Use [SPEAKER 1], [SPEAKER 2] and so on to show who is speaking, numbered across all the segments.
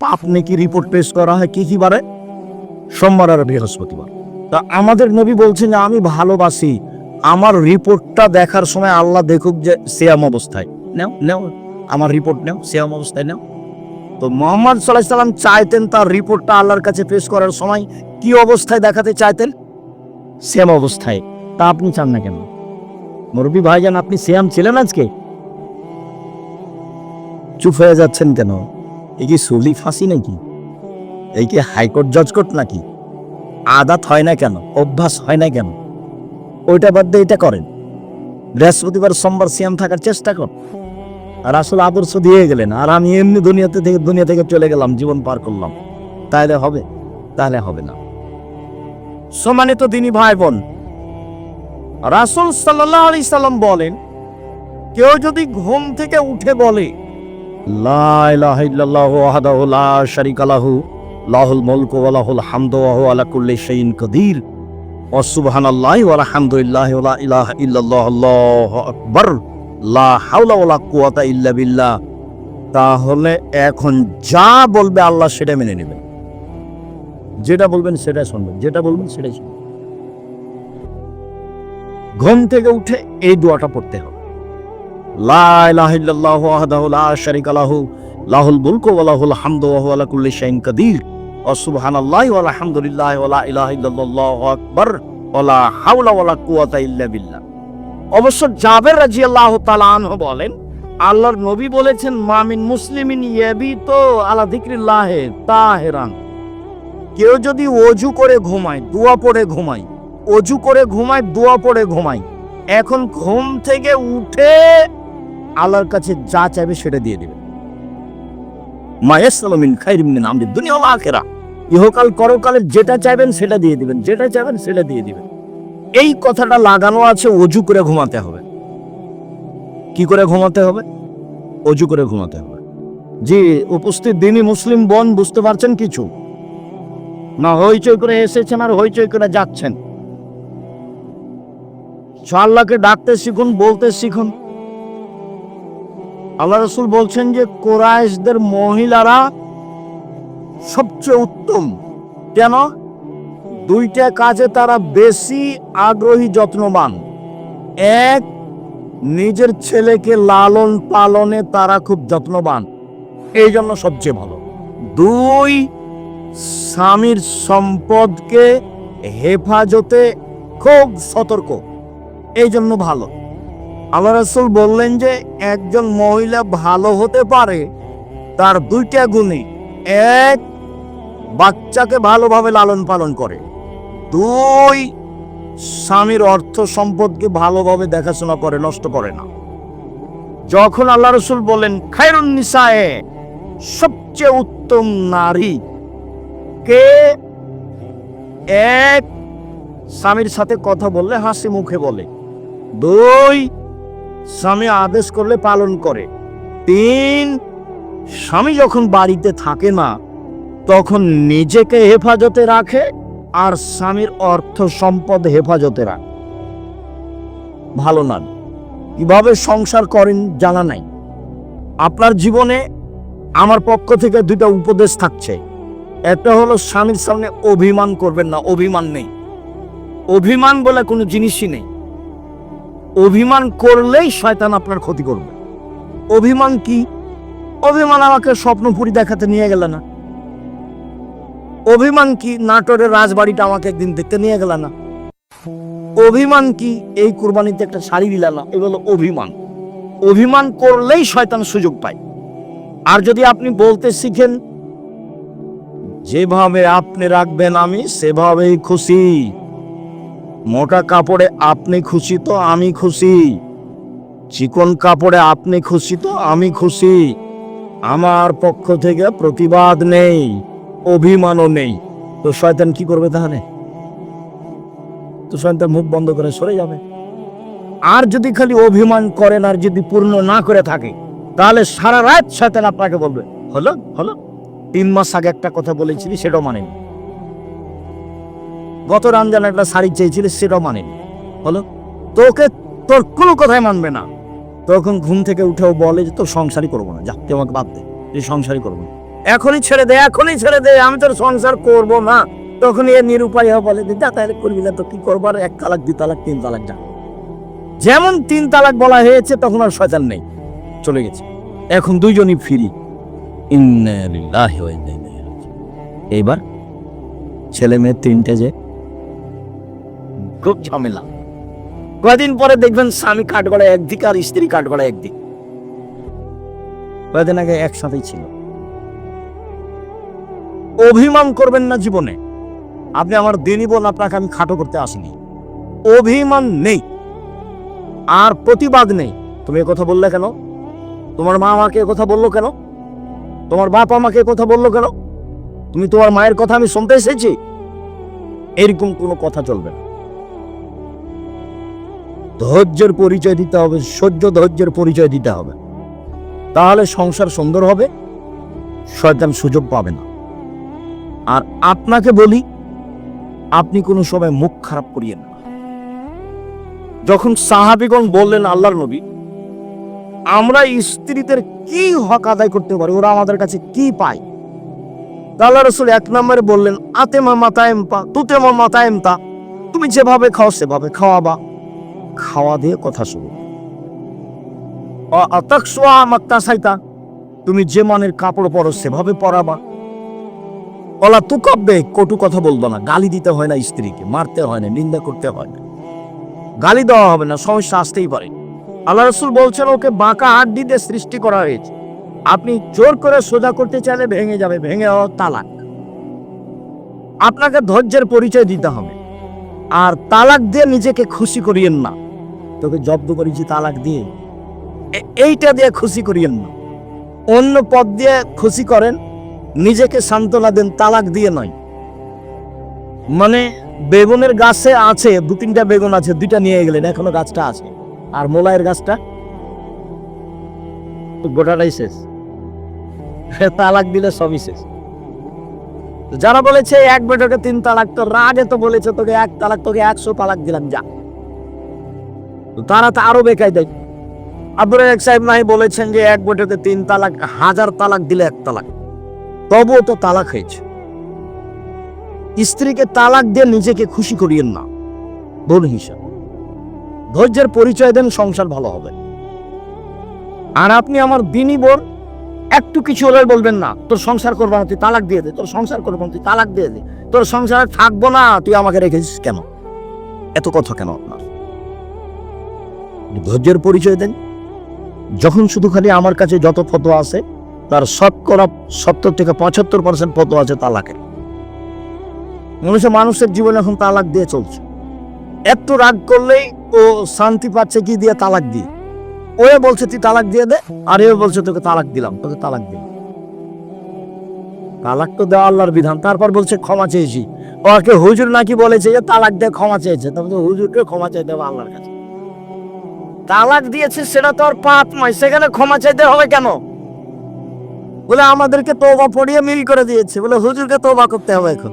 [SPEAKER 1] পাপ নেকি রিপোর্ট পেশ করা হয় কি বারে? সোমবার আর বৃহস্পতিবার। তা আমাদের নবী বলছেন যে আমি ভালোবাসি আমার রিপোর্টটা দেখার সময় আল্লাহ দেখুক যে সিয়াম অবস্থায়। নেও নেও আমার রিপোর্ট নেও, সিয়াম অবস্থায় নেও। তো মুহাম্মদ সাল্লাল্লাহু আলাইহি সাল্লাম চাইতেন তার রিপোর্টটা আল্লাহর কাছে পেশ করার সময় কি অবস্থায় দেখাতে চাইতেন? সিয়াম অবস্থায়। তা আপনি চান না কেন? মুরব্বী ভাইজান, আপনি সিয়াম ছিলেন আজকে? চুপ হয়ে যাচ্ছেন কেন? এই কি সুলি ফাঁসি নাকি? এই কি হাইকোর্ট জজকোর্ট নাকি? আদাত হয় না কেন? অভ্যাস হয় না কেন? ওইটা বাদ দিয়ে এটা করেন। বৃহস্পতিবার সোমবার সিয়াম থাকার চেষ্টা কর। আর আসলে আদর্শ দিয়ে গেলেন, আর আমি এমনি দুনিয়া থেকে চলে গেলাম, জীবন পার করলাম। তাহলে হবে? তাহলে হবে না। সম্মানিত দিনী ভাই বোন, রাসূল সাল্লাল্লাহু আলাইহি সাল্লাম বলেন, কেউ যদি ঘুম থেকে উঠে বলে লা ইলাহা ইল্লাল্লাহু ওয়াহদাহু লা শারীকা লাহু লাহুল মুলকু ওয়া লাহুল হামদু ওয়া হুয়া আলা কুল্লি শাইইন কাদির ওয়া সুবহানাল্লাহি ওয়া আলহামদুলিল্লাহি ওয়া লা ইলাহা ইল্লাল্লাহু আল্লাহু আকবার লা হাওলা ওয়া লা কুওয়াতা ইল্লা বিল্লাহ, তাহলে এখন যা বলবে আল্লাহ সেটা মেনে নেবেন। যেটা বলবেন সেটা শুনবেন, যেটা বলবেন সেটাই শুনবেন। ঘুম থেকে উঠে এই দোয়াটা পড়তে হবে, লা ইলাহা ইল্লাল্লাহু ওয়াহদাহু লা শারীকা লাহু লাহুল মুলকু ওয়া লাহুল হামদু ওয়া হুয়া আলা কুল্লি শাইইন কাদির ওয়া সুবহানাল্লাহি ওয়া আলহামদুলিল্লাহি ওয়া লা ইলাহা ইল্লাল্লাহু আকবার ওয়া লা হাওলা ওয়া লা কুওয়াতা ইল্লা বিল্লাহ। অবশ্য জাবের রাদিয়াল্লাহু তাআলা আনহু বলেন, আল্লাহর নবী বলেছেন, মামিন মুসলিমিন ইয়াবিতু আলা যিকরিল্লাহি তাহিরান, কেউ যদি ওযু করে ঘুমায়, দোয়া পড়ে ঘুমায়, ওযু করে ঘুমায়, দোয়া পড়ে ঘুমায়, এখন ঘুম থেকে উঠে আল্লাহর কাছে যা চাইবে সেটা দিয়ে দিবে। মা ইয়াসআলু মিন খাইরিন মিন আমরি দুনিয়া ওয়াল আখিরাহ, ইহকাল পরকালের যেটা চাইবেন সেটা দিয়ে দিবেন, যেটা চাইবেন সেটা দিয়ে দিবেন। এই কথাটা লাগানো আছে ওযু করে ঘুমাতে হবে। কি করে ঘুমাতে হবে? ওযু করে ঘুমাতে হবে। জি উপস্থিত দিনী মুসলিম বোন, বুঝতে পারছেন কিছু? না হইচই করে এসেছেন আর হইচই করে যাচ্ছেন? আল্লাহকে ডাকতে শিখুন, বলতে শিখুন। আল্লাহ রাসূল বলছেন যে কুরাইশদের মহিলারা সবচেয়ে উত্তম। কেন? দুইটা কাজে তারা বেশি আগ্রহী, যত্নবান। এক, নিজের ছেলেকে লালন পালনে তারা খুব যত্নবান, এই জন্য সবচেয়ে ভালো। দুই, স্বামীর সম্পদকে হেফাজতে খুব সতর্ক, এই জন্য ভালো। আল্লাহ রাসূল বললেন যে একজন মহিলা ভালো হতে পারে তার দুইটা গুণে। এক, বাচ্চাকে ভালোভাবে লালন পালন করে। দুই, স্বামীর অর্থ সম্পদকে ভালোভাবে দেখাশোনা করে, নষ্ট করে না। যখন আল্লাহ রাসূল বলেন খায়রুন নিসায়ে, সবচেয়ে উত্তম নারী কে? এক, স্বামীর সাথে কথা বললে হাসি মুখে বলে। দুই, স্বামী আদেশ করলে পালন করে। তিন, স্বামী যখন বাড়িতে থাকে না তখন নিজেকে হেফাজতে রাখে আর স্বামীর অর্থ সম্পদ হেফাজতে রাখে। ভালো না? কিভাবে সংসার করেন জানা নাই। আপনার জীবনে আমার পক্ষ থেকে দুইটা উপদেশ থাকছে। একটা হলো স্বামীর সামনে অভিমান করবেন না। অভিমান নেই, অভিমান বলে কোনো জিনিসই নেই। অভিমান করলেই শয়তান আপনার ক্ষতি করবে। অভিমান কি? অভিমান আমাকে স্বপ্নপুরী দেখাতে নিয়ে গেল না। অভিমান কি? নাটোরের রাজবাড়িটা আমাকে একদিন দেখতে নিয়ে গেল না। অভিমান কি? এই কুরবানিতে একটা শাড়ি দিল না। এগুলো অভিমান। অভিমান করলেই শয়তান সুযোগ পায়। আর যদি আপনি বলতে শিখেন, যেভাবে আপনি রাখবেন আমি সেভাবেই খুশি, মোটা কাপড়ে আপনি খুশি তো আমি খুশি, চিকন কাপড়ে আপনি খুশি তো আমি খুশি, আমার পক্ষ থেকে প্রতিবাদ নেই, অভিমানও নেই, তো শয়তান কি করবে তাহলে? তো শয়তান মুখ বন্ধ করে সরে যাবে। আর যদি খালি অভিমান করেন আর যদি পূর্ণ না করে থাকে, তাহলে সারা রাত শয়তান আপনাকে বলবে হলো হলো 3 মাস আগে একটা কথা বলেছিলি সেটাও মানেনি, গত রমজানে একটা শাড়ি চেয়েছিলি সেটাও মানেনি, হলো তোকে তোর কোনো কথাই মানবে না। তখন ঘুম থেকে উঠেও বলে যে তোর সংসারই করবো না, যা তুই আমাকে বাদ দে, তুই সংসারই করবো না। এখনই ছেড়ে দে, এখনই ছেড়ে দে, আমি তোর সংসার করব না। তখন এ নিরুপায় হয়ে বলে যা তাহলে করবি না তো কি করবো, আর 1 তালাক 2 তালাক 3 তালাক যা। যেমন 3 তালাক বলা হয়েছে তখন আর শয়তান নেই, চলে গেছে। এখন দুইজনই ফ্রি। ইন্না লিল্লাহি ওয়া ইন্না ইলাইহি রাজিউন। এইবার ছেলে মেয়ে 3টে, যে খুব ঝামেলা। কয়দিন পরে দেখবেন স্বামী কাঠগড়ায় একদিকে আর স্ত্রী কাঠগড়ায় একদিকে। কয়দিন আগে একসাথেই ছিল। অভিমান করবেন না জীবনে। আপনি আমার দিনই বোন, আপনাকে আমি খাটো করতে আসিনি। অভিমান নেই আর প্রতিবাদ নেই। তুমি কথা বললে কেন? তোমার মা আমাকে কথা বললো কেন? তোমার বাপ আমাকে কথা বললো কেন? তুমি তোমার মায়ের কথা আমি শুনতে এসেছি? এরকম কোনো কথা চলবে না। ধৈর্যের পরিচয় দিতে হবে, সহ্য ধৈর্যের পরিচয় দিতে হবে। তাহলে সংসার সুন্দর হবে, শয়তান সুযোগ পাবে না। আর আপনাকে বলি, আপনি কোনো সময় মুখ খারাপ করিয়েন না। যখন সাহাবীগণ বললেন আল্লাহর নবী, আমরা স্ত্রীদের কি হক আদায় করতে পারি, ওরা আমাদের কাছে কি পায়, আল্লাহ রাসূল 1 নম্বরে বললেন আতেমা মাতায়েমপা তুতেমা মাতায়েমতা, তুমি যেভাবে খাও সেভাবে খাওয়াবা, খাওয়া দিয়ে কথা শুনো। আতাকসুয়া মাত্তাসাইতা, তুমি যে মানের কাপড় পরো সেভাবে পরাবা। ওলা তুকাব্বে, কটু কথা বলবো না, গালি দিতে হয় না, স্ত্রীকে মারতে হয় না, নিন্দা করতে হয় না, গালি দেওয়া হবে না, সমস্যা আসতেই পারে। আল্লাহ রাসূল বলছেন ওকে বাঁকা হাড্ডি দিয়ে সৃষ্টি করা হয়েছে, আপনি জোর করে সোজা করতে চাইলে ভেঙে যাবে, ভেঙে যাওয়া তালাক। আপনাকে ধৈর্যের পরিচয় দিতে হবে। আর তালাক দিয়ে নিজেকে খুশি করিয়েন না, তোকে জব্দ করেছি তালাক দিয়ে, এইটা দিয়ে খুশি করিয়েন না। অন্য পথ দিয়ে খুশি করেন, নিজেকে সান্ত্বনা দেন, তালাক দিয়ে নয়। মানে বেগুনের গাছে আছে 2-3টা বেগুন আছে, 2টা নিয়ে গেলেন, এখনো গাছটা আছে, আর মোলায়ের গাছটা গোটাটাই শেষ। তালাক দিলে সবই শেষ। যারা বলেছে 1 বেটাকে 3 তালাক, তো রাগে তো বলেছে তোকে 1 তালাক, তোকে 100 তালাক দিলাম যা, তারা তো আরো বেকায় দেয়। আব্দুর রাজ্জাক সাহেব নাই বলেছেন যে 1 বেটাতে 3 তালাক, 1000 তালাক দিলে 1 তালাক, তবুও তো তালাক হয়েছে। স্ত্রীকে তালাক দিয়ে নিজেকে খুশি করিয়েন না, বোন হিসাব। ধৈর্যের পরিচয় দেন, সংসার ভালো হবে। আর আপনি আমার দিনী বোন, একটু কিছু হলে বলবেন না তোর সংসার করবো না, তুই তালাক দিয়ে দে, তোর সংসার করবো না, তুই তালাক দিয়ে দে, তোর সংসারে থাকবো না, তুই আমাকে রেখেছিস কেন, এত কথা কেন আপনার? ধৈর্যের পরিচয় দেন। যখন শুধু খালি আমার কাছে যত ফতোয়া আছে তার 70 থেকে 75% ফতোয়া আছে তালাকের। মানুষের জীবনে এখন তালাক দিয়ে চলছে। এত রাগ করলেই ও শান্তি পাচ্ছে কি দিয়ে? তালাক দিয়ে। ও বলছে তুই তালাক দিয়ে দে, আর এ বলছে তোকে তালাক দিলাম, তোকে তালাক দিলাম। তালাক তো দেওয়া আল্লাহর বিধান। তারপর বলছে ক্ষমা চেয়েছি। ওকে হুজুর নাকি বলেছে যে তালাক দিয়ে ক্ষমা চেয়েছে, তবে হুজুরকে ক্ষমা চাইতে হবে আল্লাহর কাছে। তালাক দিয়েছে সেটা তো আর পাপ নয়, সেখানে ক্ষমা চাইতে হবে কেন? বলে আমাদেরকে তওবা পড়িয়ে মিল করে দিয়েছে, বলে হুজুরকে তওবা করতে হবে। এখন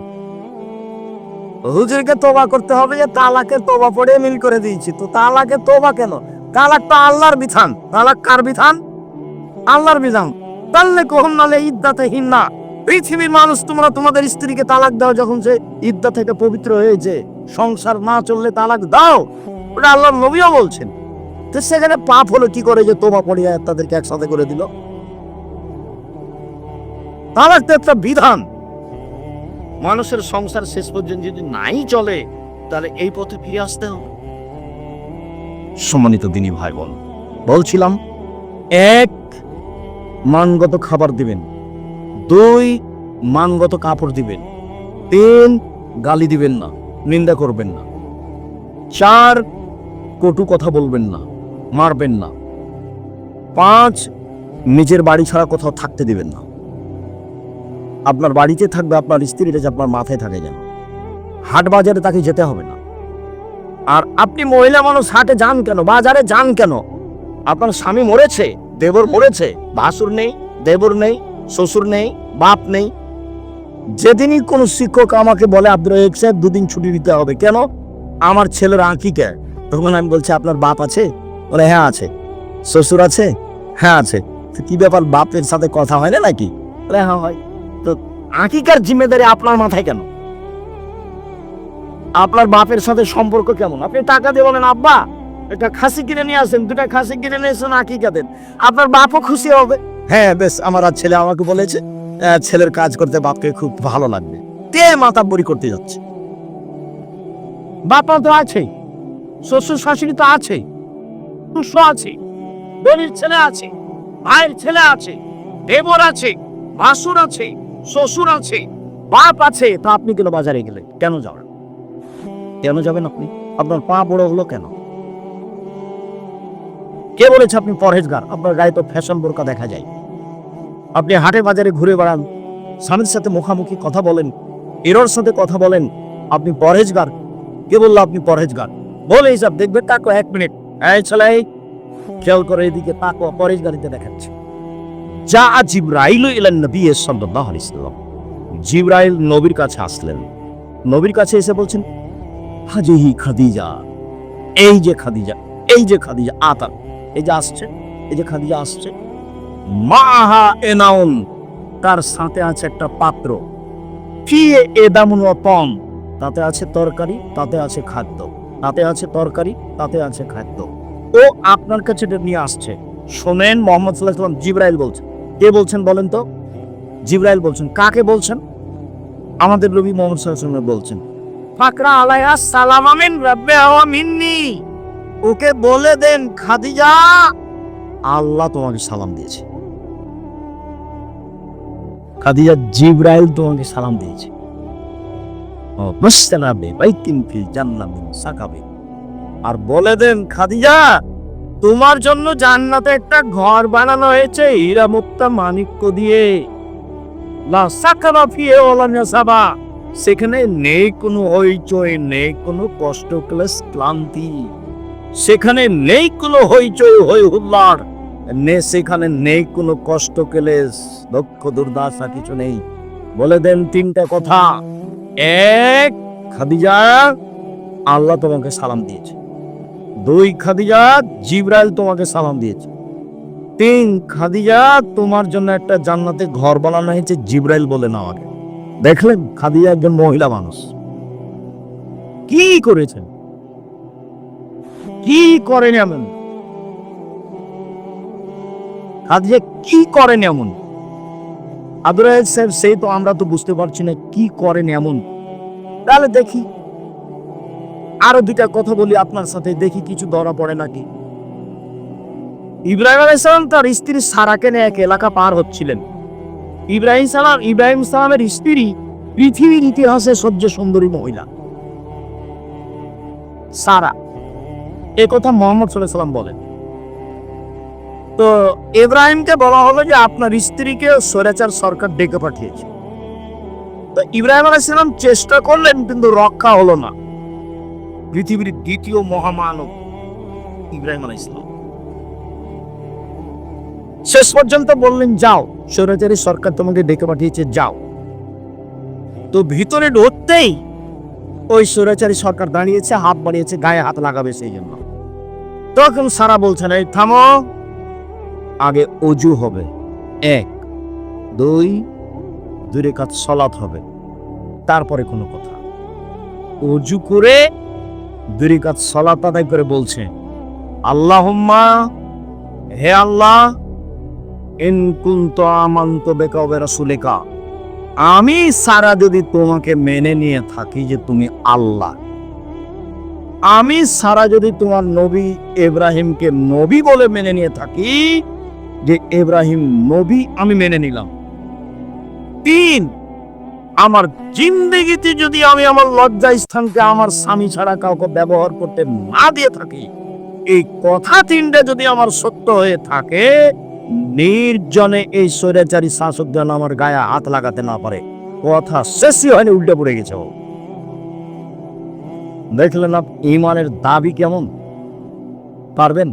[SPEAKER 1] হুজুরকে তওবা করতে হবে যে তালাকের তওবা পড়িয়ে মিল করে দিয়েছি, তো তালাকের তওবা কেন? তালাক তো আল্লাহর বিধান। তালাক কার বিধান? আল্লাহর বিধান। তাহলে কখন নালে ইদ্দাতে হিন্না, পৃথিবীর মানুষ তোমরা তোমাদের স্ত্রীকে তালাক দাও যখন সে ইদ্দা থেকে পবিত্র হয়েছে, সংসার না চললে তালাক দাও, ওটা আল্লাহর নবীও বলছেন। তো সেখানে পাপ হলো কি করে যে তওবা পড়িয়ে তাদেরকে একসাথে করে দিল? তালাক তো একটা বিধান। মানুষের সংসার শেষ পর্যন্ত যদি নাই চলে, তাহলে এই পথে ফিরে আসতে হবে। সম্মানিত দিনী ভাই বোন, বলছিলাম 1 মানগত খাবার দিবেন, 2 মানগত কাপড় দিবেন, 3 গালি দিবেন না, নিন্দা করবেন না, 4 কটু কথা বলবেন না, মারবেন না, 5 নিজের বাড়ি ছাড়া কোথাও থাকতে দিবেন না। আপনার বাড়িতে থাকবে, আপনার স্ত্রীটা যে আপনার মাথায় থাকে যেন। হাট বাজারে তাকে যেতে হবে না। আর আপনি মহিলা মানুষ হাটে যান কেন, বাজারে যান কেন? আপনার স্বামী মরেছে, দেবর মরেছে, ভাসুর নেই, দেবর নেই, শ্বশুর নেই, বাপ নেই। যেদিনই কোন শিক্ষক আমাকে বলে আব্দুর রাজ্জাক সাহেব 2 দিন ছুটি দিতে হবে, কেন? আমার ছেলের আঁকিকে, তখন আমি বলছি আপনার বাপ আছে? বলে হ্যাঁ আছে। শ্বশুর আছে? হ্যাঁ আছে। কি ব্যাপার, বাপের সাথে কথা হয় না নাকি? হ্যাঁ হয়। তো আকিকার জিম্মেদারি আপনার মাথায় কেন? আপনার বাপের সাথে সম্পর্ক কেমন? আপনি টাকা দিয়ে বলেন, আব্বা একটা খাসি কিনে নিয়ে আসেন, 2টা খাসি কিনে নিয়ে এসেন, আকিকা দেন। আপনার বাপও খুশি হবে। হ্যাঁ বেশ, আমার আর ছেলে আমাকে বলেছে ছেলের কাজ করতে বাপকে খুব ভালো লাগবে। কে মাতাব্বরি করতে যাচ্ছে? বাপা তো আছেই, শ্বশুর শাশুড়ি তো আছেই, শ্বশুর আছে, বোনের ছেলে আছে, ভাইয়ের ছেলে আছে, দেবর আছে, ভাসুর আছে, শ্বশুর আছে, বাপ আছে। তা আপনি কেন বাজারে গেলেন? কেন যাবেন? কেন যাবেন আপনি? আপনার পা বড় হলো কেন? কে বলেছে আপনি পরহেজগার? আপনার গায়ে তো ফ্যাশন বোরকা দেখা যায়। আপনি হাটে বাজারে ঘুরে বেড়ান, স্বামীর সাথে মুখামুখি কথা বলেন, এরোর সাথে কথা বলেন, আপনি পরহেজগার? কে বললো আপনি পরহেজগার? বলে হিসাব দেখবে, তাকো 1 মিনিট। এই ছেলে, খেয়াল করে এদিকে তাকো, পরহেজগারিতে দেখাচ্ছে। যা জিবরাইল ইলান নবী সাল্লাল্লাহু আলাইহি ওয়াসাল্লাম, জিবরাইল নবীর কাছে আসলেন। নবীর কাছে এসে বলছেন, হাজিহি খাদিজা, এই যে খাদিজা, এই যে খাদিজা আতা, এই যে আসছে, এই যে খাদিজা আসছে। মাহা এনাউন, তার সাথে আছে একটা পাত্র। ফি এদামুন ওয়া তাম, তাতে আছে তরকারি, তাতে আছে খাদ্য, তাতে আছে তরকারি, তাতে আছে খাদ্য। ও আপনার কাছে এটা নিয়ে আসছে। শোনেন, মুহাম্মদ সাল্লাল্লাহু আলাইহি ওয়াসাল্লাম জিবরাইল বলছেন। কে বলছেন বলেন তো? জিবরাইল বলছেন। কাকে বলছেন? আমাদের নবী মুহাম্মদ সাল্লাল্লাহু আলাইহি ওয়াসাল্লাম বলছেন, ফাকরা আলাইহা সালামা মিন রাব্বিহা ওয়া মিন্নি, ওকে বলে দেন খাদিজা আল্লাহ তোমাকে সালাম দিয়েছে। খাদিজা, জিবরাইল তোমাকে সালাম দিয়েছে। ও বাসসালামে বাইতিন ফিল জান্নাহ মিন সাকাবে, আর বলে দেন খাদিজা তোমার জন্য জান্নাতে একটা ঘর বানানো হয়েছে হীরা মুক্তা মাণিক্য দিয়ে। লা সাকানা ফিহি ওয়ালা নাসাবা, সেখানে নেই কোনো হইচই, নেই কোনো কষ্ট ক্লেশ ক্লান্তি, সেখানে নেই কোনো হইচই হই হুল্লাড়, সেখানে নেই কোনো কষ্ট ক্লেশ দুঃখ দুর্দশা, কিছু নেই। বলে দেন 3টা কথা। 1, খাদিজা আল্লাহ তোমাকে সালাম দিয়েছে। 2, খাদিজা জিবরাইল তোমাকে সালাম দিয়েছে। 3, খাদিজা তোমার জন্য একটা জান্নাতে ঘর বানানো হয়েছে, জিবরাইল বলে না আমাকে। দেখলেন, খাদিজা একজন মহিলা মানুষ কি করেছেন, কি করেন এমন? খাদিজা কি করেন এমন? আব্দুর রাজ্জাক সাহেব, সেই তো আমরা তো বুঝতে পারছি না কি করেন এমন। তাহলে দেখি আরো 2টা কথা বলি আপনার সাথে, দেখি কিছু ধরা পড়ে নাকি। ইব্রাহিম আলাইহিস সালাম তার স্ত্রী সারাকে নিয়ে এক এলাকা পার হচ্ছিলেন। ইব্রাহিম সালামের স্ত্রী পৃথিবীর ইতিহাসে সবচেয়ে সুন্দরী মহিলা সারা, এ কথা মুহাম্মদ সাল্লাল্লাহু আলাইহি ওয়াসাল্লাম বলেন। তো ইব্রাহিমকে বলা হলো যে আপনার স্ত্রীকে স্বৈরাচার সরকার ডেকে পাঠিয়েছে। তো ইব্রাহিম আলাইহিস সালাম চেষ্টা করলেন, কিন্তু রক্ষা হলো না। পৃথিবীর 2য় মহামানব ইব্রাহিম আলাইহিস সালাম শেষ পর্যন্ত বললেন, যাও, স্বৈরাচারী সরকার তোমাকে ডেকে পাঠিয়েছে, যাও। তো ভিতরে ঢুকতেই ওই স্বৈরাচারী সরকার দাঁড়িয়েছে, হাত বাড়িয়েছে, গায়ে হাত লাগাবে সেই জন্য। তখন সারা বলছেন, এই থামো, আগে অজু হবে, 1, 2 রাকাত সালাত হবে, তারপরে কোনো কথা। অজু করে 2 রাকাত সালাত আদায় করে বলছে, আল্লাহুম্মা, হে আল্লাহ, ইন কুনতু আমানতু বিকা ওয়া রাসূলিকা, আমি সারা যদি তোমাকে মেনে নিয়ে থাকি যে তুমি আল্লাহ, আমি সারা যদি তোমার নবী ইব্রাহিমকে নবী বলে মেনে নিয়ে থাকি যে ইব্রাহিম নবী, আমি মেনে নিলাম। 3, আমার জিন্দেগিতে যদি আমি আমার লজ্জা স্থানকে আমার স্বামী ছাড়া কাউকে ব্যবহার করতে না দিয়ে থাকি, এই কথা 3টা যদি আমার সত্য হয়ে থাকে, নির্জনে এই স্বৈরাচারী শাসক যেন আমার গায়ে হাত লাগাতে না পারে। কথা শেষই হয়নি, উল্টে পড়ে গেছে ও। দেখলেন না ঈমানের দাবি কেমন? পারবেন?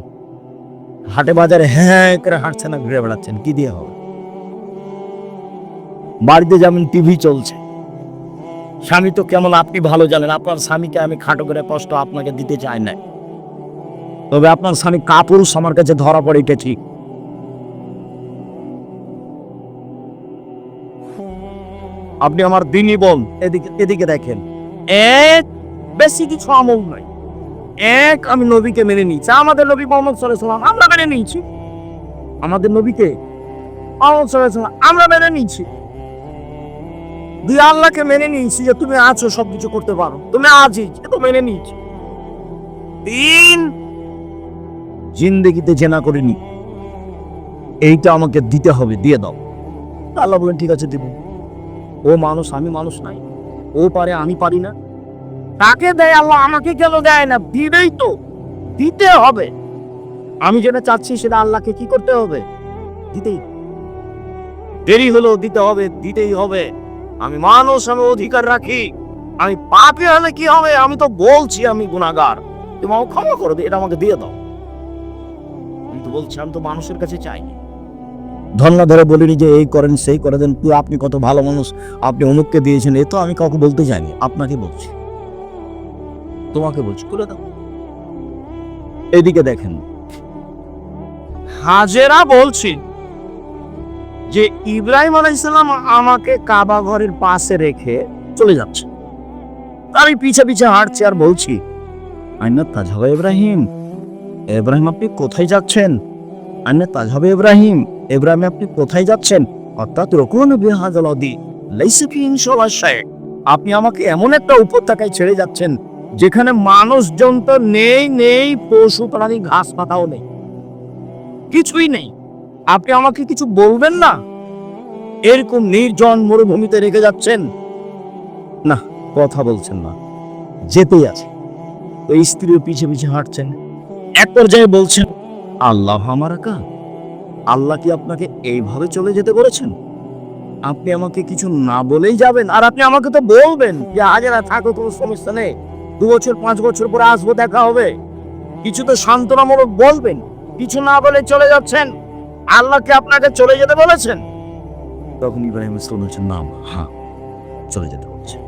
[SPEAKER 1] হাটে বাজারে হ্যাঁ করে হাঁটছেন না, ঘুরে বেড়াচ্ছেন, কি দিয়ে হবে? বাড়িতে যেমন টিভি চলছে, স্বামী তো কেমন আপনি ভালো জানেন। আপনার স্বামীকে আমি খাটো করে কষ্ট আপনাকে দিতে চাই না, তবে আপনার স্বামী কাপুরুষ আমার কাছে ধরা পড়ে, এটা ঠিক। আপনি আমার দিনই বোন। এদিকে এদিকে দেখেন, এক বেশি কিছু আমল নাই। এক, আমি নবীকে মেনে নিয়েছি, আমাদের নবী মোহাম্মদ সাল্লাল্লাহু আলাইহি ওয়াসাল্লাম আমরা মেনে নিয়েছি, আমাদের নবীকে মোহাম্মদ সাল্লাল্লাহু আলাইহি ওয়াসাল্লাম আমরা মেনে নিয়েছি। দুই, আল্লাহকে মেনে নিয়েছি যে তুমি আছো, সবকিছু করতে পারো, তুমি আজিজ, এটা মেনে নিয়েছি। তিন, জিন্দেগিতে জেনা করিনি, এইটা আমাকে দিতে হবে, দিয়ে দাও। আল্লাহ বলেন ঠিক আছে দিব। ও মানুষ, আমি মানুষ নাই, ও পারে আমি পারি না, তাকে দেয় আল্লাহ, আমাকে কেন দেয় না? দিবেই তো, দিতে হবে। আমি যেটা চাচ্ছি সেটা আল্লাহকে কি করতে হবে? দিতেই, দেরি হলেও দিতে হবে, দিতেই হবে। আমি মানুষ, আমি অধিকার রাখি। আমি পাপী হলে কি হবে? আমি তো বলছি আমি গুনাহগার, তুমি আমাকে ক্ষমা করে দিও, এটা আমাকে দিয়ে দাও। আমি তো বলছি, আমি তো মানুষের কাছে চাইনি, ধন্য ধরে বলিনি যে এই করেন সেই করে দেন, তুই আপনি কত ভালো মানুষ, আপনি অমুককে দিয়েছেন, এ তো আমি কাউকে বলতে চাইনি, আপনাকে বলছি, তোমাকে বলছি, করে দাও। এদিকে দেখেন, হাজেরা বলছি যে ইব্রাহিম আলাইহিস সালাম আমাকে কাবা ঘরের পাশে রেখে চলে যাচ্ছে, আমি পিছে পিছে হাঁটছি আর বলছি, আইনা তাজহাবা ইব্রাহিম, ইব্রাহিম আপনি কোথায় যাচ্ছেন? আইনা তাজহাবা ইব্রাহিম, ইব্রাহিম আপনি কোথায় যাচ্ছেন? অর্থাৎ রকুন বিহাযাল ওয়াদি লাইসা ফি ইনশাআল্লাহ শাই, আপনি আমাকে এমন একটা উপত্যকায় ছেড়ে যাচ্ছেন যেখানে মানুষজন তো নেই, পশু প্রাণী ঘাস পাতাও নেই, কিছুই নেই, আপনি আমাকে কিছু বলবেন না? এরকম নির্জন মরুভূমিতে রেখে যাচ্ছেন, না কথা বলছেন না, যেতেই আছে। ওই স্ত্রীও পিছে পিছে হাঁটছেন, এক পর্যায়ে বলছেন, আল্লাহ আমারা কা, আল্লাহ কি আপনাকে এইভাবে চলে যেতে বলেছেন? আপনি আমাকে কিছু না বলেই যাবেন? আর আপনি আমাকে তো বলবেন যে হাজেরা থাকো, কোনো সমস্যা নেই, 2 বছর 5 বছর পরে আসবো, দেখা হবে, কিছু তো সান্ত্বনামূলক বলবেন, কিছু না বলে চলে যাচ্ছেন। আল্লাহ কি আপনাকে চলে যেতে বলেছেন? তখন ইব্রাহিম ইসলাম বলছেন, না হ্যাঁ চলে যেতে বলছেন।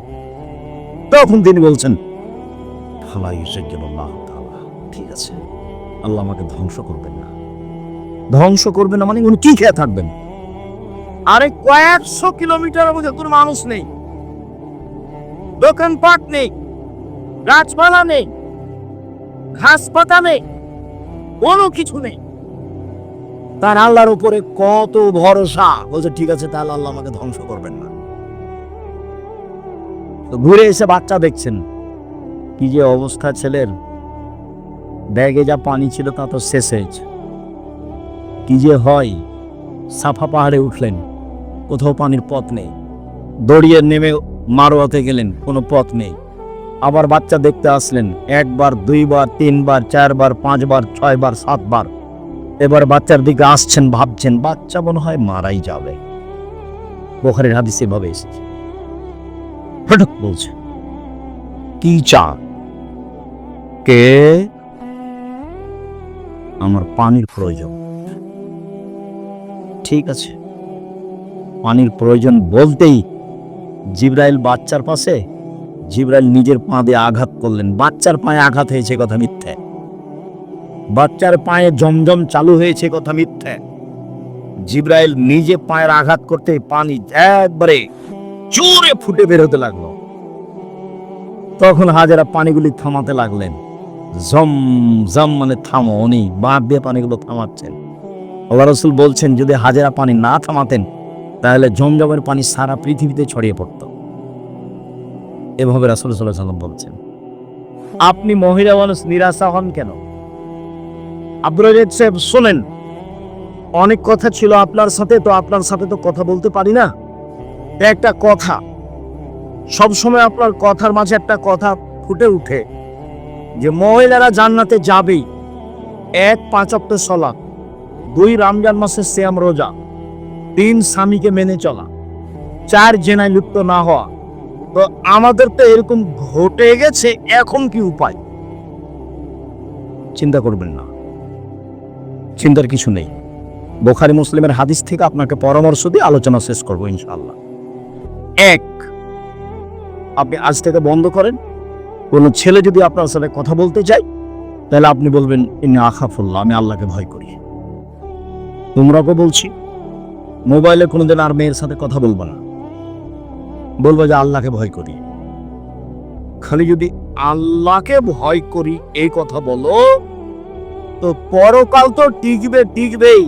[SPEAKER 1] তখন তিনি বলছেন, ঠিক আছে, আল্লাহ আমাকে ধ্বংস করবেন না। ধ্বংস করবেন না মানে উনি কি খেয়ে থাকবেন? আরে কয়েকশো কিলোমিটার মধ্যে কোনো মানুষ নেই, দোকানপাট নেই, গাছপালা নেই, ঘাস পাতা নেই, কোনো কিছু নেই, তার আল্লাহর উপরে কত ভরসা। বলছে ঠিক আছে, তাহলে আল্লাহ আমাকে ধ্বংস করবেন না। তো ঘুরে এসে বাচ্চা দেখছেন, কি যে অবস্থা ছেলের, ব্যাগে যা পানি ছিল তা তো শেষ হয়েছে। কি যে হয়, সাফা পাহাড়ে উঠলেন, কোথাও পানির পথ নেই, দড়িয়ে নেমে মারোয়াতে গেলেন, কোনো পথ নেই, আবার বাচ্চা দেখতে আসলেন, 1 বার 2 বার 3 বার 4 বার 5 বার 6 বার 7 বার, এবার বাচ্চার দিকে আসছেন, ভাবছেন বাচ্চা মনে হয় মারাই যাবে। বুখারীর হাদিসে এভাবে এসেছে। হঠাৎ বলছে, কি চা? কে? আমার পানির প্রয়োজন। ঠিক আছে, পানির প্রয়োজন বলতেই জিবরাইল বাচ্চার পাশে, জিবরাইল নিজের পা দিয়ে আঘাত করলেন, বাচ্চার পায়ে আঘাত হয়েছে কথা মিথ্যে, বাচ্চার পায়ে জমজম চালু হয়েছে কথা মিথ্যে। জিবরাইল নিজে পায়ের আঘাত করতে পানি একবারে জোরে ফুটে বের হতে লাগলো। তখন হাজেরা পানিগুলি থামাতে লাগলেন, জম জম মানে থামো, উনি বাঁধ দিয়ে পানিগুলো থামাচ্ছেন। আল্লাহ রাসূল বলছেন, যদি হাজেরা পানি না থামাতেন তাহলে জমজমের পানি সারা পৃথিবীতে ছড়িয়ে পড়ত। এভাবে রাসূল সাল্লাল্লাহু আলাইহি ওয়াসাল্লাম বলছেন। আপনি মহিলা মানুষ, নিরাশা হন কেন? আব্দুর রাজ্জাক সাহেব শোনেন, অনেক কথা ছিল আপনার সাথে, তো আপনার সাথে তো কথা বলতে পারি না। একটা কথা সবসময় আপনার কথার মাঝে একটা কথা ফুটে উঠে যে মহিলারা জান্নাতে যাবেই। 1 5 ওয়াক্ত সালাত, 2 রমজান মাসের সিয়াম রোজা, 3 স্বামীকে মেনে চলা, 4 জেনায় লিপ্ত না হওয়া। তো আমাদের তো এরকম ঘটে গেছে, এখন কি উপায়? চিন্তা করবেন না, চিন্তার কিছু নেই। বুখারী মুসলিমের হাদিস থেকে আপনাকে পরামর্শ দিয়ে আলোচনা শেষ করবো ইনশাআল্লাহ। 1, আপনি আজ থেকে বন্ধ করেন, কোনো ছেলে যদি আপনার সাথে কথা বলতে চায় তাহলে আপনি বলবেন, ইন্নী আখাফুল্লাহ, আমি আল্লাহকে ভয় করি। তোমরাকে বলছি, মোবাইলে কোনোদিন আর মেয়ের সাথে কথা বলবো না। বলবো যে আল্লাহকে ভয় করি। খালি যদি আল্লাহকে ভয় করি এই কথা বলো, তো পরকাল তো টিকবেই।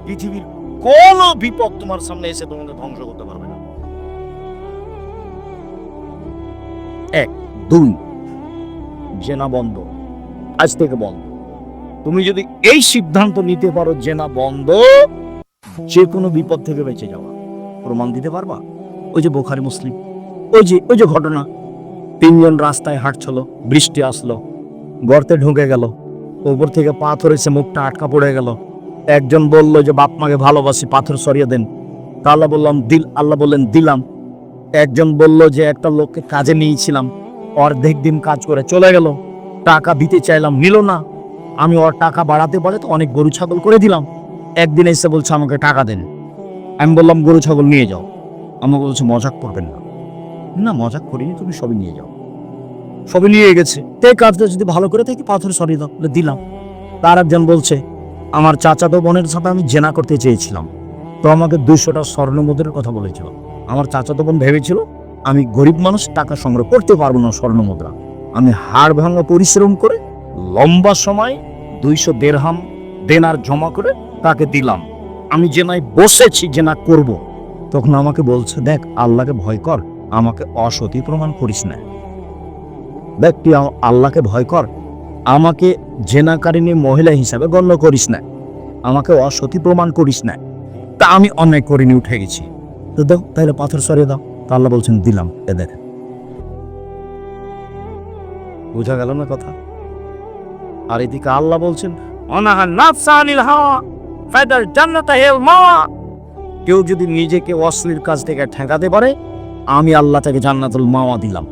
[SPEAKER 1] পৃথিবীর কোন বিপদ তোমার সামনে এসে তোমাকে ধ্বংস করতে পারবে না। 1 2 জেনা বন্ধ, আজ থেকে বন্ধ। তুমি যদি এই সিদ্ধান্ত নিতে পারো জেনা বন্ধ, যে কোনো বিপদ থেকে বেঁচে যাওয়া, প্রমাণ দিতে পারবা? ওই যে বুখারী মুসলিম, ওই যে ঘটনা, 3 জন রাস্তায় হাঁটছিল, বৃষ্টি আসলো, গর্তে ঢুকে গেল, উপর থেকে পাথর এসে মুখটা আটকা পড়ে গেল। একজন বলল যে বাপ মাকে ভালোবাসি, পাথর সরিয়ে দেন। তা আল্লাহ বললেন দিলাম। একজন বলল যে একটা লোককে কাজে নিয়েছিলাম, অর্ধেক দিন কাজ করে চলে গেল, টাকা দিতে চাইলাম, নিল না। আমি ওর টাকা বাড়াতে তো অনেক গরু ছাগল করে দিলাম। একদিন এসে বলছে আমাকে টাকা দেন। আমি বললাম গরু ছাগল নিয়ে যাও। আমাকে বলছে মজাক করবেন না। না মজাক করিনি, তুমি সবই নিয়ে যাও। সবই নিয়ে গেছে। এই কাজটা যদি ভালো করে থাকি পাথর সরিয়ে দাও, দিলাম। তার একজন বলছে আমার চাচাতো বোনের সাথে আমি জেনা করতে চেয়েছিলাম, তো আমাকে 200টা স্বর্ণ মুদ্রার কথা বলেছিল। আমার চাচাতো বোন ভেবেছিল আমি গরিব মানুষ, টাকা সংগ্রহ করতে পারবো না স্বর্ণ মুদ্রা। আমি হাড় ভাঙা পরিশ্রম করে লম্বা সময় 200 দিরহাম দেনার জমা করে তাকে দিলাম। আমি জেনায় বসেছি, জেনা করব। তখন আমাকে বলছে দেখ আল্লাহকে ভয় কর, আমাকে অসতী প্রমাণ করিস না। দেখ তুই আল্লাহকে ভয় কর, আমাকে জেনাকারিনী মহিলা হিসাবে গণ্য করিস না, আমাকে অসতী প্রমাণ করিস না। তা আমি অন্যায় করিনি, উঠে গেছি, তো দাও তাহলে পাথর সরিয়ে দাও। তা আল্লাহ বলছেন দিলাম। এদের বোঝা গেল না কথা? আর এদিকে আল্লাহ বলছেন কেউ যদি নিজেকে অশ্লীল কাজ থেকে ঠেকাতে পারে, আমি আল্লাহ তাকে জান্নাতুল মাওয়া দিলাম।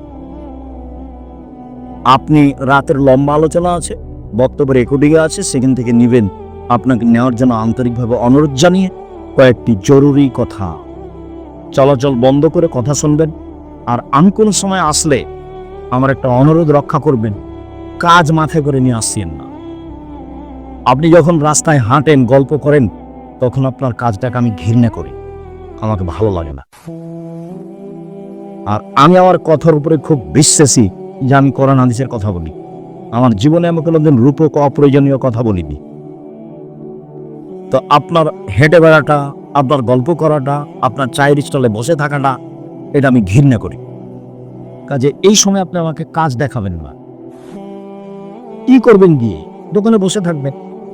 [SPEAKER 1] আপনি রাতের লম্বা আলোচনা আছে, বক্তব্য রেকর্ডিং আছে, সেখান থেকে নিবেন। আপনাকে নেওয়ার জন্য আন্তরিকভাবে অনুরোধ জানিয়ে কয়েকটি জরুরি কথা, চলাচল বন্ধ করে কথা শুনবেন। আর আমি কোনো সময় আসলে আমার একটা অনুরোধ রক্ষা করবেন, কাজ মাথায় করে নিয়ে আসছেন না। আপনি যখন রাস্তায় হাঁটেন, গল্প করেন, তখন আপনার কাজটাকে আমি ঘৃণা করি, আমাকে ভালো লাগে না। আর আমি আমার কথার উপরে খুব বিশ্বাসী যে আমি কোরআন হাদিসের কথা বলি। আমার জীবনে আমি কোনোদিন রূপক অপ্রয়োজনীয় কথা বলিনি। তো আপনার হেঁটে বেড়াটা, আপনার গল্প করাটা, আপনার চায়ের স্টলে বসে থাকাটা, এটা আমি ঘৃণা করি। কাজে এই সময় আপনি আমাকে কাজ দেখাবেন না। কি করবেন গিয়ে? দোকানে বসে থাকবেন,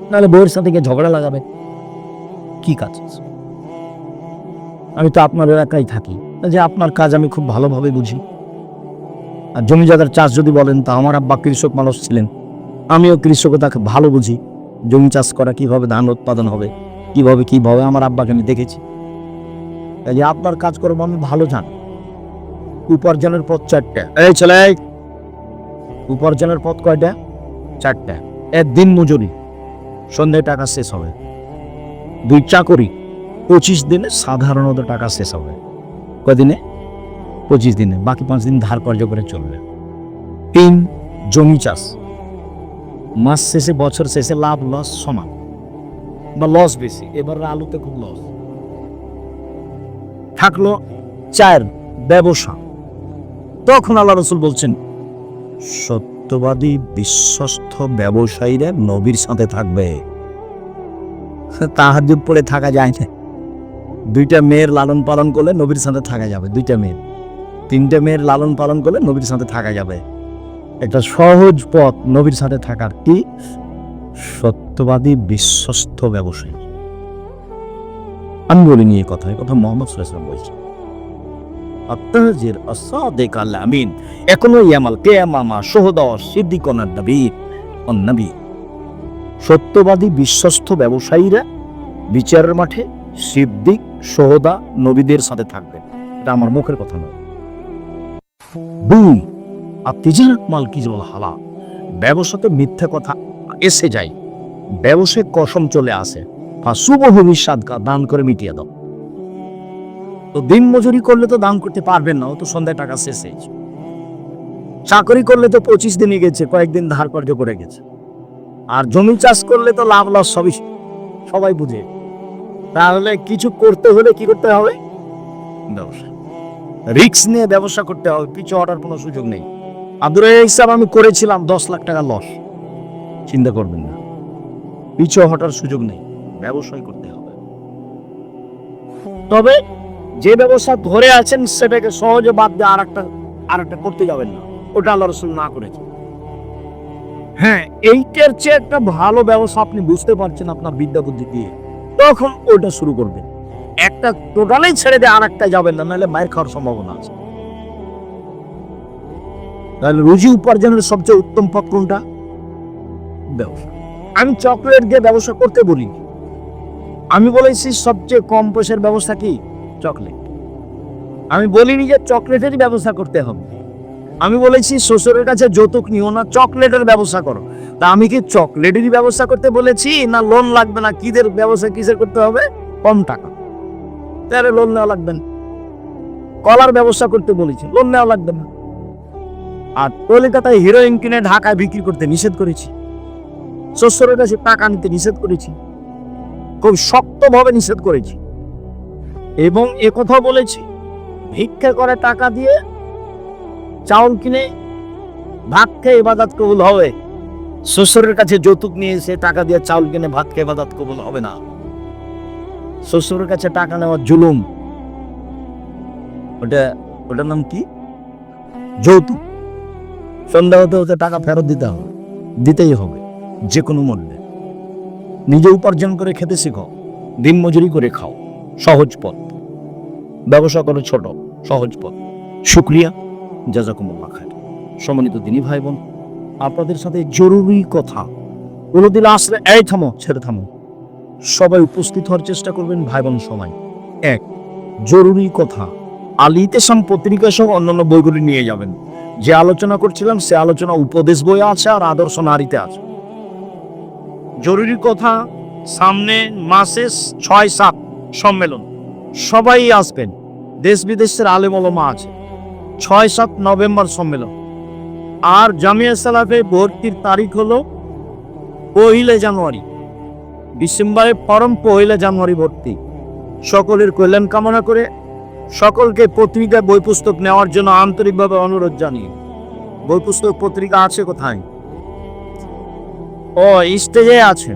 [SPEAKER 1] নাহলে বউয়ের সাথে গিয়ে ঝগড়া লাগাবেন। কি কাজ? আমি তো আপনার এলাকায় থাকি, যে আপনার কাজ আমি খুব ভালোভাবে বুঝি। আর জমি জায়গার চাষ যদি বলেন, তা আমার আব্বা কৃষক মানুষ ছিলেন, আমিও কৃষকতাকে ভালো বুঝি। জমি চাষ করা কিভাবে, ধান উৎপাদন হবে কিভাবে আমার আব্বাকে আমি দেখেছি। এই যে আপনার কাজকর্ম আমি ভালো জানি। উপার্জনের পথ 4টা। এই ছেলে, উপার্জনের পথ কয়টা? 4টা। 1 দিন মজুরি, সন্ধ্যায় টাকা শেষ হবে। 2 চাকরি, 25 দিনে সাধারণত টাকা শেষ হবে। কয়দিনে? 25 দিনে, বাকি 5 দিন ধার কর্য করে চলবে। 3 জমি চাষ, মাস শেষে বছর শেষে লাভ লস সমান বা লস বেশি। এবার আলুতে খুব লস থাকলো। 4 ব্যবসা। তখন আল্লাহ রাসূল বলছেন সত্যবাদী বিশ্বস্ত ব্যবসায়ীরা নবীর সাথে থাকবে। তাহাজ্জুদ পড়ে থাকা যায় না। 2টা মেয়ের লালন পালন করলে নবীর সাথে থাকা যাবে। 2টা মেয়ের, 3টে মেয়ের লালন পালন করলে নবীর সাথে থাকা যাবে। একটা সহজ পথ নবীর সাথে থাকার, কি? সত্যবাদী বিশ্বস্ত ব্যবসায়ী। আমি বলিনি এই কথা, মোহাম্মদ সাল্লাল্লাহু আলাইহি ওয়াসাল্লাম বলছেন। আত-তাজির আস-সাদিক আল-আমিন এখনো ইয়ামাল কিয়ামামা শুহাদা সিদ্দিকুন নবী ও নবী। সত্যবাদী বিশ্বস্ত ব্যবসায়ীরা বিচারের মাঠে সিদ্দিক, শুহাদা, নবীদের সাথে থাকবে। এটা আমার মুখের কথা নয়। 2 আত-তিজারাত মাল কিজল হালাল। ব্যবসাতে মিথ্যা কথা এসে যায়, ব্যবসায় কসম চলে আসে। ফাসুবহু বিসাদকা, দান করে মিটিয়ে দাও। তো দিন মজুরি করলে তো দান করতে পারবেন না, ও তো সন্ধ্যায় টাকা শেষ হয়েছে। চাকরি করলে তো 25 দিনই গেছে, কয়েকদিন ধার কর্য করে গেছে। আর জমি চাষ করলে তো লাভ লস সবাই বুঝে। তাহলে কিছু করতে হলে কি করতে হবে? ব্যবসা। রিস্ক নিয়ে ব্যবসা করতে হবে, পিছু হটার কোনো সুযোগ নেই। আব্দুর হিসাব আমি করেছিলাম 10 লাখ টাকা লস, চিন্তা করবেন না, পিছু হটার সুযোগ নেই, ব্যবসায় করতে হবে। তবে যে ব্যবসা ধরে আছেন সেটাকে সহজে বাদ দিয়ে আরেকটা করতে যাবেন না, ওটা আল্লাহ রাসূল না করেছে। হ্যাঁ, এইটার চেয়ে একটা ভালো ব্যবসা আপনি বুঝতে পারছেন আপনার বিদ্যা বুদ্ধি দিয়ে, তখন ওটা শুরু করবেন। একটা টোটালি ছেড়ে দিয়ে আরেকটা যাবেন না, নাহলে মায়ের খাওয়ার সম্ভাবনা আছে। তাহলে রুজি উপার্জনের সবচেয়ে উত্তম পথ কোনটা? ব্যবসা। আমি চকলেট দিয়ে ব্যবসা করতে বলি, আমি বলেছি সবচেয়ে কম পয়সার ব্যবস্থা কি? চকলেট। আমি বলিনি যে চকলেটেরই ব্যবস্থা করতে হবে। আমি বলেছি শ্বশুরের কাছে যৌতুক নিও না, চকলেটের ব্যবস্থা করো। তা আমি কি চকলেটেরই ব্যবস্থা করতে বলেছি, না লোন লাগবে না কিদের ব্যবস্থা কিসের করতে হবে? কম টাকা, তাহলে লোন নেওয়া লাগবে না। কলার ব্যবস্থা করতে বলেছি, লোন নেওয়া লাগবে না। আর কলকাতায় হিরোইন কিনে ঢাকায় বিক্রি করতে নিষেধ করেছি, শ্বশুরের কাছে টাকা নিতে নিষেধ করেছি, খুব শক্তভাবে নিষেধ করেছি। এবং একথা বলেছি, ভিক্ষা করে টাকা দিয়ে চাউল কিনে ভাত খেয়ে ইবাদত কবুল হবে, শ্বশুরের কাছে যৌতুক নিয়ে এসে টাকা দিয়ে চাউল কিনে ভাত খেয়ে ইবাদত কবুল হবে না। শ্বশুরের কাছে টাকা নেওয়া জুলুম, ওটার নাম কি? যৌতুক। সন্ধ্যা হতে হতে টাকা ফেরত দিতেই হবে যে কোনো মূল্যে। নিজে উপার্জন করে খেতে শিখো, দিন মজুরি করে খাও, সহজ পথ। ব্যবসা করো ছোট, সহজ পথ। শুকরিয়া, জাযাকুমুল্লাহ খায়র। সম্মানিত দিনী ভাই বোন, আপনাদের সাথে জরুরি কথা কোনোদিন আসলে এই থামো, ছেড়ে থামো, সবাই উপস্থিত হওয়ার চেষ্টা করবেন ভাই বোন সবাই। এক, জরুরি কথা, আল ইতিসাম পত্রিকা সহ অন্যান্য বইগুলি নিয়ে যাবেন। যে আলোচনা করছিলাম সে আলোচনা উপদেশ বইয়ে আছে আর আদর্শ নারীতে আছে। জরুরি কথা, সামনে মাসে 6-7 সম্মেলন, সবাই আসবেন, দেশ বিদেশের আলেম ওলামা আছে। 6-7 নভেম্বর সম্মেলন। আর জামিয়া সালাফে ভর্তির তারিখ হলো 1 জানুয়ারি। ডিসেম্বরের ফরম 1 জানুয়ারি ভর্তি। সকলের কল্যাণ কামনা করে সকলকে পত্রিকায় বই পুস্তক নেওয়ার জন্য আন্তরিকভাবে অনুরোধ জানিয়ে। বই পুস্তক পত্রিকা আছে কোথায়? ও স্টেজে আছে।